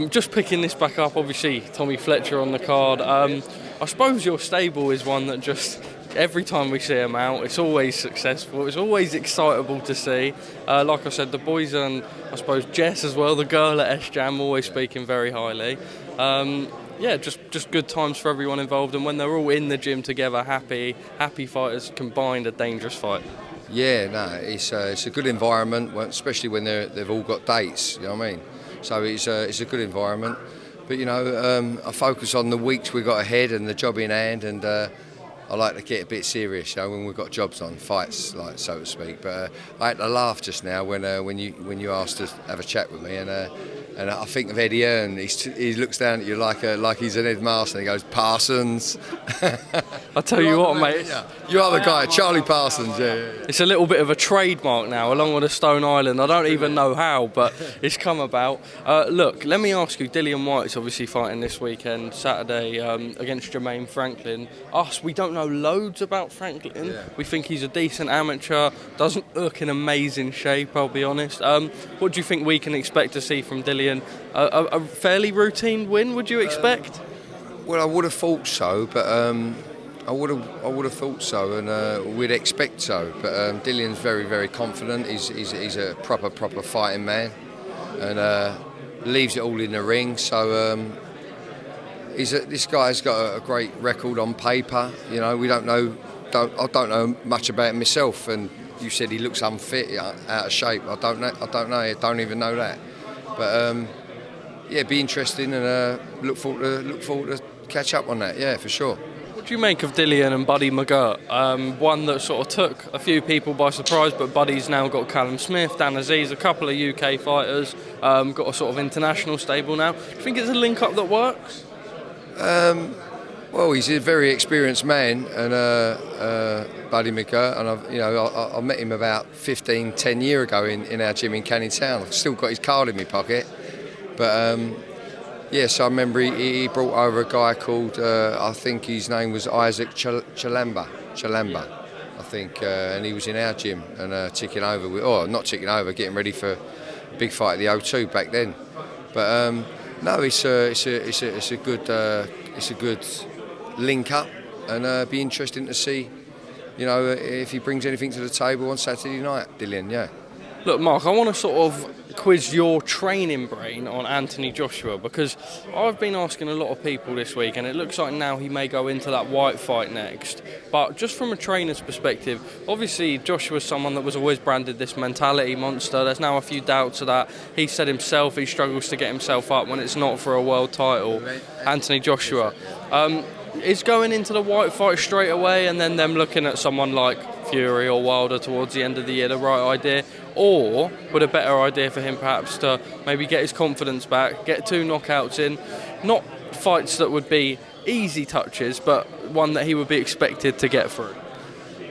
Just picking this back up, obviously Tommy Fletcher on the card. I suppose your stable is one that just every time we see him out, it's always successful. It's always excitable to see. Like I said, the boys and I suppose Jess as well, the girl at S-Jam, always speaking very highly. Just good times for everyone involved, and when they're all in the gym together, happy fighters combined, a dangerous fight. Yeah, no, it's a good environment, especially when they've all got dates. You know what I mean? So it's a good environment. But I focus on the weeks we've got ahead and the job in hand, and I like to get a bit serious, when we've got jobs on, fights, like so to speak. But I had to laugh just now when you asked to have a chat with me, and I think of Eddie Earn. He looks down at you like he's an Ed Marston. He goes, Parsons. I'll tell you what, mate. You are the guy, Charlie Parsons. Yeah. It's a little bit of a trademark now, along with the Stone Island. I don't even know how, but it's come about. Look, let me ask you. Dillian Whyte's obviously fighting this weekend, Saturday, against Jermaine Franklin. We don't know loads about Franklin. Yeah. We think he's a decent amateur. Doesn't look in amazing shape, I'll be honest. What do you think we can expect to see from Dillian? A fairly routine win, would you expect? Well, I would have thought so, but I would have thought so, and we'd expect so. But Dillian's very, very confident. He's a proper fighting man, and leaves it all in the ring. So this guy's got a great record on paper. We don't know. I don't know much about him myself, and you said he looks unfit, out of shape. I don't know. I don't even know that. But be interesting, and look forward to catch up on that. Yeah, for sure. What do you make of Dillian and Buddy McGirt? One that sort of took a few people by surprise, but Buddy's now got Callum Smith, Dan Aziz, a couple of UK fighters, got a sort of international stable now. Do you think it's a link-up that works? Well, he's a very experienced man, and Buddy McGirt, and I met him about 10 years ago in our gym in Canning Town. I've still got his card in my pocket, but so I remember he brought over a guy called I think his name was Isaac Chalamba, I think, and he was in our gym and getting ready for a big fight at the O2 back then. But no, it's a good link up, and be interesting to see, if he brings anything to the table on Saturday night, Dillian. Yeah. Look, Mark, I want to sort of quiz your training brain on Anthony Joshua, because I've been asking a lot of people this week, and it looks like now he may go into that Whyte fight next. But just from a trainer's perspective, obviously Joshua's someone that was always branded this mentality monster. There's now a few doubts of that. He said himself he struggles to get himself up when it's not for a world title. Anthony Joshua is going into the Whyte fight straight away, and then them looking at someone like Fury or Wilder towards the end of the year the right idea? Or would a better idea for him perhaps to maybe get his confidence back, get 2 knockouts in, not fights that would be easy touches, but one that he would be expected to get through?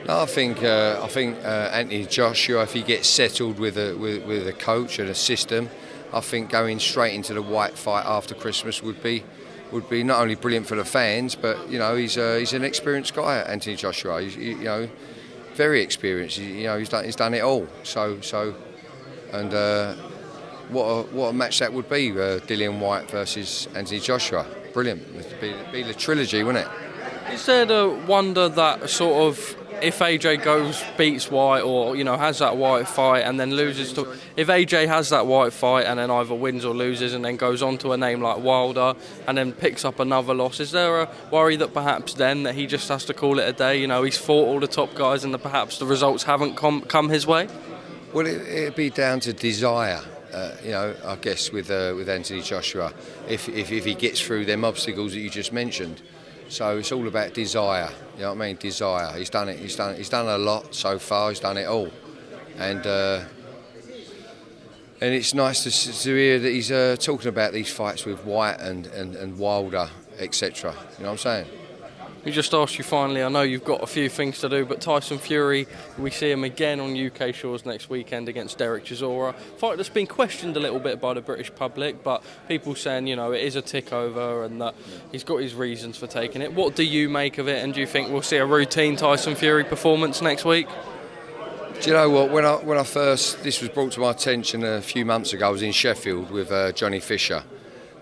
No, I think Anthony Joshua, if he gets settled with a coach and a system, I think going straight into the Whyte fight after Christmas would be not only brilliant for the fans, but he's an experienced guy, Anthony Joshua. He's very experienced. He's done it all. So, and what a match that would be, Dillian Whyte versus Anthony Joshua. Brilliant. It'd be the trilogy, wouldn't it? Is there the wonder that sort of if AJ beats Whyte, or has that Whyte fight and then loses to, if AJ has that Whyte fight and then either wins or loses and then goes on to a name like Wilder and then picks up another loss, is there a worry that perhaps then that he just has to call it a day? He's fought all the top guys and perhaps the results haven't come his way? Well, it'd be down to desire. I guess with Anthony Joshua, if he gets through them obstacles that you just mentioned. So it's all about desire. You know what I mean? Desire. He's done it. He's done a lot so far. He's done it all, and it's nice to hear that he's talking about these fights with Whyte and Wilder, etc. You know what I'm saying? We just asked you finally, I know you've got a few things to do, but Tyson Fury, we see him again on UK shores next weekend against Derek Chisora. Fight that's been questioned a little bit by the British public, but people saying, it is a tick over and that he's got his reasons for taking it. What do you make of it, and do you think we'll see a routine Tyson Fury performance next week? Do you know what, when I first, this was brought to my attention a few months ago, I was in Sheffield with Johnny Fisher,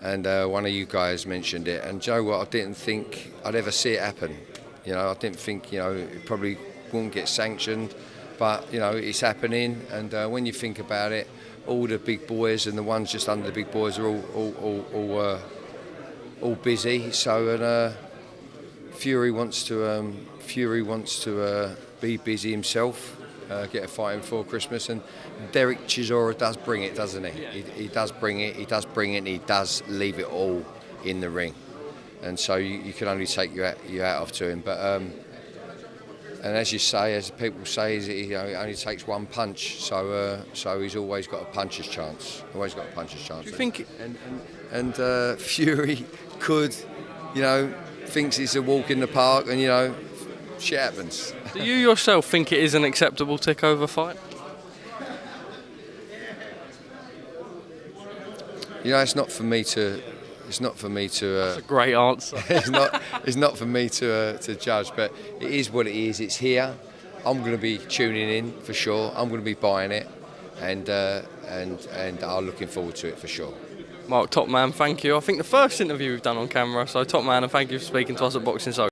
and one of you guys mentioned it. And Joe, what I didn't think I'd ever see it happen. You know, I didn't think it probably wouldn't get sanctioned, but it's happening. And when you think about it, all the big boys and the ones just under the big boys are all busy. So Fury wants to be busy himself, get a fight in before Christmas, and Derek Chisora does bring it, doesn't he? Yeah. He does bring it. He does bring it. And he does leave it all in the ring, and so you can only take your hat off to him. But and as you say, as people say, it only takes one punch. So he's always got a puncher's chance. Always got a puncher's chance. Do you think? And Fury could, thinks it's a walk in the park, and shit happens. Do you yourself think it is an acceptable takeover fight? It's not for me to. It's not for me to. That's a great answer. It's not for me to judge, but it is what it is. It's here. I'm going to be tuning in for sure. I'm going to be buying it, and I'm looking forward to it for sure. Mark, top man, thank you. I think the first interview we've done on camera, so top man, and thank you for speaking to us at Boxing Social.